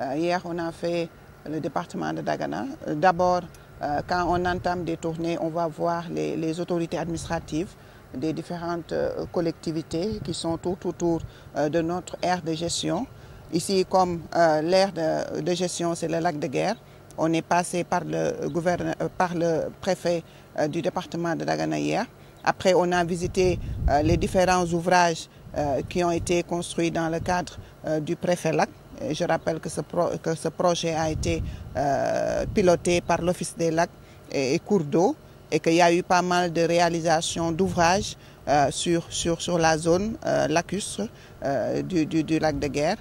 Hier, on a fait le département de Dagana. D'abord, quand on entame des tournées, on va voir les autorités administratives des différentes collectivités qui sont tout autour de notre aire de gestion. Ici, comme l'aire de gestion, c'est le lac de Guer, on est passé par le préfet du département de Dagana hier. Après, on a visité les différents ouvrages qui ont été construits dans le cadre du préfet lac. Je rappelle que ce projet a été piloté par l'Office des lacs et cours d'eau et qu'il y a eu pas mal de réalisations d'ouvrages sur la zone lacustre du lac de Guer.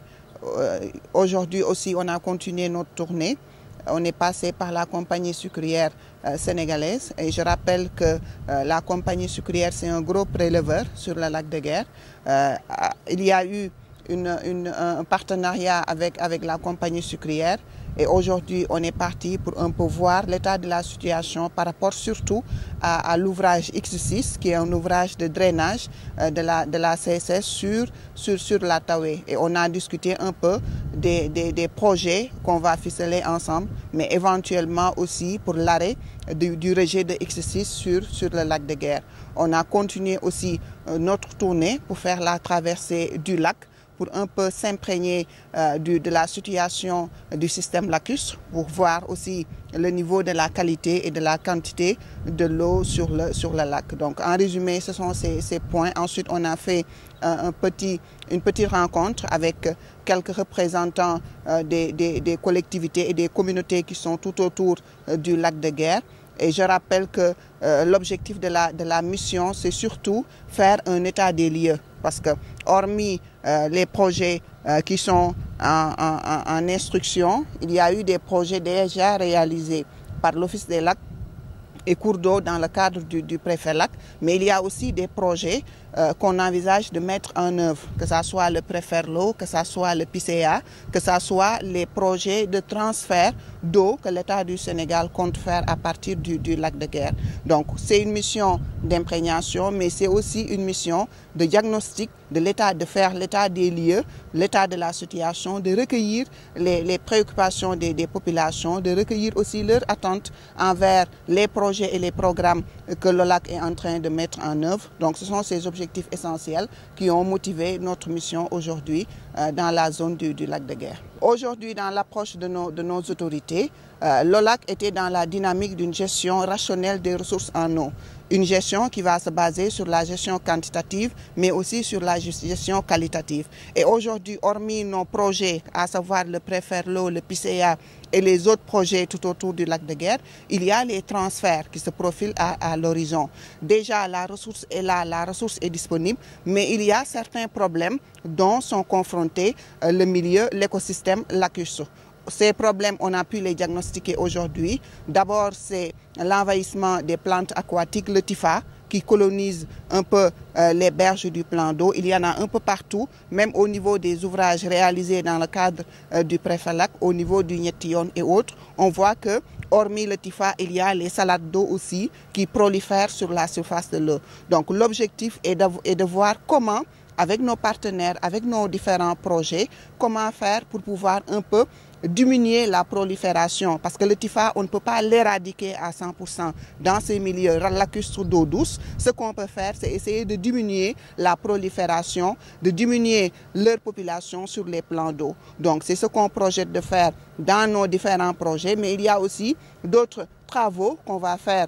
Aujourd'hui aussi, on a continué notre tournée. On est passé par la compagnie sucrière sénégalaise et je rappelle que la compagnie sucrière, c'est un gros préleveur sur le lac de Guer. Il y a eu un partenariat avec la compagnie sucrière et aujourd'hui on est parti pour un peu voir l'état de la situation par rapport surtout à l'ouvrage X6 qui est un ouvrage de drainage de la CSS sur la Taoué et on a discuté un peu des projets qu'on va ficeler ensemble mais éventuellement aussi pour l'arrêt du rejet de X6 sur le lac de Guer. On a continué aussi notre tournée pour faire la traversée du lac pour un peu s'imprégner de la situation du système lacustre, pour voir aussi le niveau de la qualité et de la quantité de l'eau sur le lac. Donc en résumé, ce sont ces points. Ensuite, on a fait une petite rencontre avec quelques représentants des collectivités et des communautés qui sont tout autour du lac de Guer. Et je rappelle que l'objectif de la mission, c'est surtout faire un état des lieux. Parce que, hormis les projets qui sont en instruction, il y a eu des projets déjà réalisés par l'Office des lacs et cours d'eau dans le cadre du préfet lac, mais il y a aussi des projets qu'on envisage de mettre en œuvre, que ce soit le préfet l'eau, que ce soit le PCA, que ce soit les projets de transfert d'eau que l'État du Sénégal compte faire à partir du lac de Guer. Donc c'est une mission d'imprégnation, mais c'est aussi une mission de diagnostic de l'État, de faire l'état des lieux, l'état de la situation, de recueillir les préoccupations des populations, de recueillir aussi leurs attentes envers les projets et les programmes que le lac est en train de mettre en œuvre. Donc ce sont ces objectifs essentiels qui ont motivé notre mission aujourd'hui dans la zone du lac de Guer. Aujourd'hui, dans l'approche de nos autorités, l'OLAC était dans la dynamique d'une gestion rationnelle des ressources en eau. Une gestion qui va se baser sur la gestion quantitative, mais aussi sur la gestion qualitative. Et aujourd'hui, hormis nos projets, à savoir le préfet l'eau, le PCA et les autres projets tout autour du lac de Guer, il y a les transferts qui se profilent à l'horizon. Déjà, la ressource est là, la ressource est disponible, mais il y a certains problèmes dont sont confrontés le milieu, l'écosystème lacustre. Ces problèmes, on a pu les diagnostiquer aujourd'hui. D'abord, c'est l'envahissement des plantes aquatiques, le TIFA, qui colonise un peu les berges du plan d'eau. Il y en a un peu partout, même au niveau des ouvrages réalisés dans le cadre du préfet lac, au niveau du Nietillon et autres. On voit que, hormis le TIFA, il y a les salades d'eau aussi qui prolifèrent sur la surface de l'eau. Donc l'objectif est de voir comment, avec nos partenaires, avec nos différents projets, comment faire pour pouvoir un peu diminuer la prolifération. Parce que le TIFA, on ne peut pas l'éradiquer à 100% dans ces milieux lacustres d'eau douce. Ce qu'on peut faire, c'est essayer de diminuer la prolifération, de diminuer leur population sur les plans d'eau. Donc c'est ce qu'on projette de faire dans nos différents projets. Mais il y a aussi d'autres travaux qu'on va faire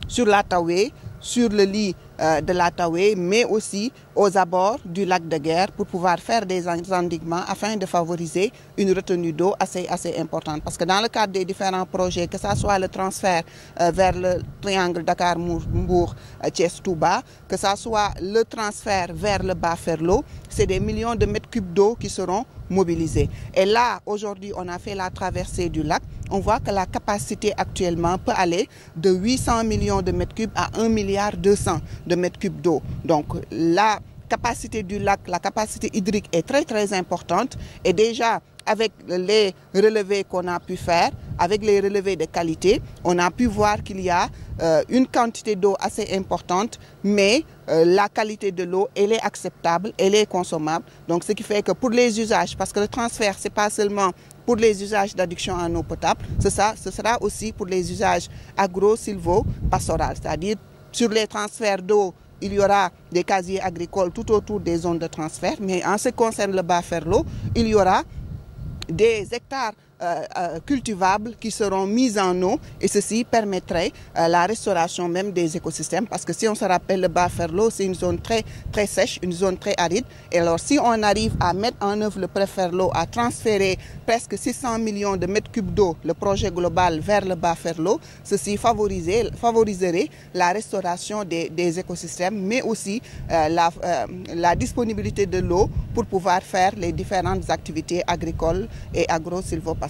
sur la Taoué, sur le lit de la Taoué, mais aussi aux abords du lac de Guer pour pouvoir faire des endiguements afin de favoriser une retenue d'eau assez importante. Parce que dans le cadre des différents projets, que ce soit le transfert vers le triangle Dakar-Mbour-Thiès-Touba, que ce soit le transfert vers le Bas-Ferlo, c'est des millions de mètres cubes d'eau qui seront mobilisés. Et là, aujourd'hui, on a fait la traversée du lac. On voit que la capacité actuellement peut aller de 800 millions de mètres cubes à 1,2 milliard de mètres cubes d'eau. Donc la capacité du lac, la capacité hydrique est très importante. Et déjà, avec les relevés qu'on a pu faire, avec les relevés de qualité, on a pu voir qu'il y a une quantité d'eau assez importante, mais la qualité de l'eau, elle est acceptable, elle est consommable. Donc ce qui fait que pour les usages, parce que le transfert, ce n'est pas seulement pour les usages d'adduction en eau potable. Ce sera aussi pour les usages agro-silvo-pastoraux, c'est-à-dire sur les transferts d'eau, il y aura des casiers agricoles tout autour des zones de transfert, mais en ce qui concerne le bas Ferlo, il y aura des hectares cultivables qui seront mis en eau et ceci permettrait la restauration même des écosystèmes parce que si on se rappelle le bas Ferlo, c'est une zone très sèche, une zone très aride et alors si on arrive à mettre en œuvre le pré-Ferlo, à transférer presque 600 millions de mètres cubes d'eau, le projet global vers le bas Ferlo, ceci favoriserait la restauration des écosystèmes mais aussi la disponibilité de l'eau pour pouvoir faire les différentes activités agricoles et agro-silvopastorales.